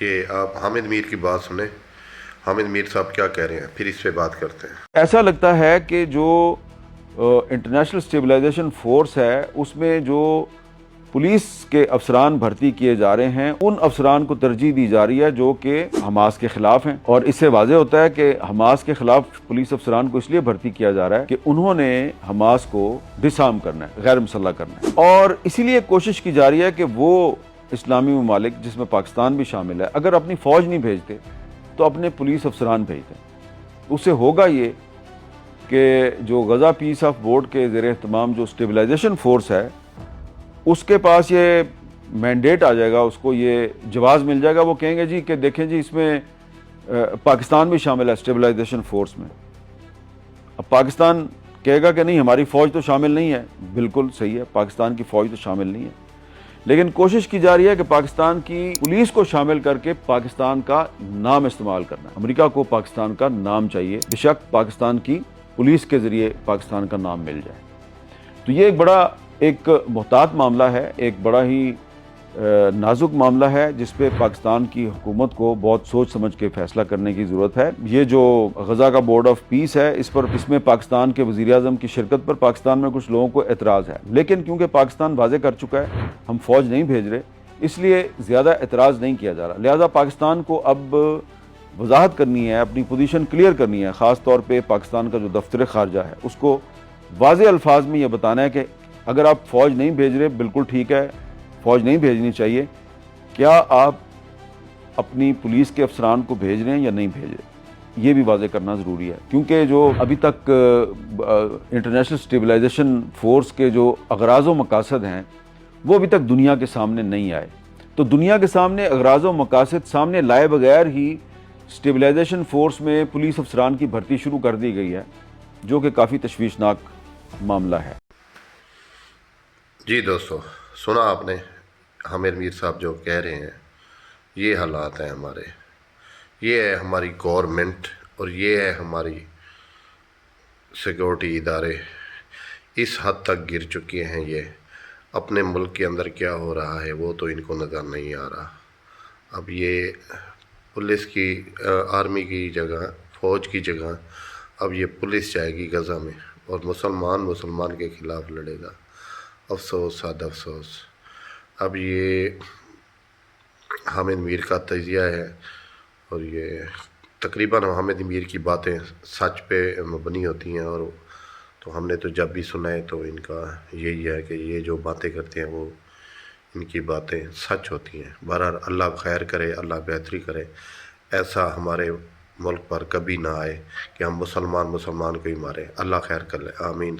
یہ آپ حامد میر کی بات سنیں، حامد میر صاحب کیا کہہ رہے ہیں، پھر اس پہ بات کرتے ہیں۔ ایسا لگتا ہے کہ جو انٹرنیشنل اسٹیبلائزیشن فورس ہے اس میں جو پولیس کے افسران بھرتی کیے جا رہے ہیں ان افسران کو ترجیح دی جا رہی ہے جو کہ حماس کے خلاف ہیں، اور اس سے واضح ہوتا ہے کہ حماس کے خلاف پولیس افسران کو اس لیے بھرتی کیا جا رہا ہے کہ انہوں نے حماس کو ڈس آرم کرنا ہے، غیر مسلح کرنا ہے، اور اسی لیے کوشش کی جا رہی ہے کہ وہ اسلامی ممالک جس میں پاکستان بھی شامل ہے اگر اپنی فوج نہیں بھیجتے تو اپنے پولیس افسران بھیجتے۔ اس سے ہوگا یہ کہ جو غزہ پیس آف بورڈ کے زیر اہتمام جو اسٹیبلائزیشن فورس ہے اس کے پاس یہ مینڈیٹ آ جائے گا، اس کو یہ جواز مل جائے گا، وہ کہیں گے جی کہ دیکھیں جی اس میں پاکستان بھی شامل ہے اسٹیبلائزیشن فورس میں۔ اب پاکستان کہے گا کہ نہیں ہماری فوج تو شامل نہیں ہے، بالکل صحیح ہے، پاکستان کی فوج تو شامل نہیں ہے، لیکن کوشش کی جا رہی ہے کہ پاکستان کی پولیس کو شامل کر کے پاکستان کا نام استعمال کرنا ہے۔ امریکہ کو پاکستان کا نام چاہیے، بے شک پاکستان کی پولیس کے ذریعے پاکستان کا نام مل جائے۔ تو یہ ایک محتاط معاملہ ہے، ایک بڑا ہی نازک معاملہ ہے جس پہ پاکستان کی حکومت کو بہت سوچ سمجھ کے فیصلہ کرنے کی ضرورت ہے۔ یہ جو غزہ کا بورڈ آف پیس ہے اس میں پاکستان کے وزیر اعظم کی شرکت پر پاکستان میں کچھ لوگوں کو اعتراض ہے، لیکن کیونکہ پاکستان واضح کر چکا ہے ہم فوج نہیں بھیج رہے، اس لیے زیادہ اعتراض نہیں کیا جا رہا۔ لہذا پاکستان کو اب وضاحت کرنی ہے، اپنی پوزیشن کلیئر کرنی ہے، خاص طور پہ پاکستان کا جو دفتر خارجہ ہے اس کو واضح الفاظ میں یہ بتانا ہے کہ اگر آپ فوج نہیں بھیج رہے بالکل ٹھیک ہے، فوج نہیں بھیجنی چاہیے، کیا آپ اپنی پولیس کے افسران کو بھیج رہے ہیں یا نہیں بھیج رہے، یہ بھی واضح کرنا ضروری ہے، کیونکہ جو ابھی تک انٹرنیشنل اسٹیبلائزیشن فورس کے جو اغراض و مقاصد ہیں وہ ابھی تک دنیا کے سامنے نہیں آئے، تو دنیا کے سامنے اغراض و مقاصد سامنے لائے بغیر ہی اسٹیبلائزیشن فورس میں پولیس افسران کی بھرتی شروع کر دی گئی ہے، جو کہ کافی تشویشناک معاملہ ہے۔ جی دوستو، سنا آپ نے حامد میر صاحب جو کہہ رہے ہیں، یہ حالات ہیں ہمارے، یہ ہے ہماری گورنمنٹ اور یہ ہے ہماری سیکورٹی ادارے، اس حد تک گر چکے ہیں۔ یہ اپنے ملک کے اندر کیا ہو رہا ہے وہ تو ان کو نظر نہیں آ رہا۔ اب یہ پولیس کی آرمی کی جگہ، فوج کی جگہ اب یہ پولیس جائے گی غزہ میں اور مسلمان کے خلاف لڑے گا۔ افسوس، صد افسوس۔ اب یہ حامد میر کا تجزیہ ہے اور یہ تقریباً حامد میر کی باتیں سچ پہ مبنی ہوتی ہیں، اور تو ہم نے تو جب بھی سنا ہے تو ان کا یہی ہے کہ یہ جو باتیں کرتے ہیں وہ ان کی باتیں سچ ہوتی ہیں۔ بہرحال اللہ خیر کرے، اللہ بہتری کرے، ایسا ہمارے ملک پر کبھی نہ آئے کہ ہم مسلمان کو ہی مارے۔ اللہ خیر کر لے، آمین۔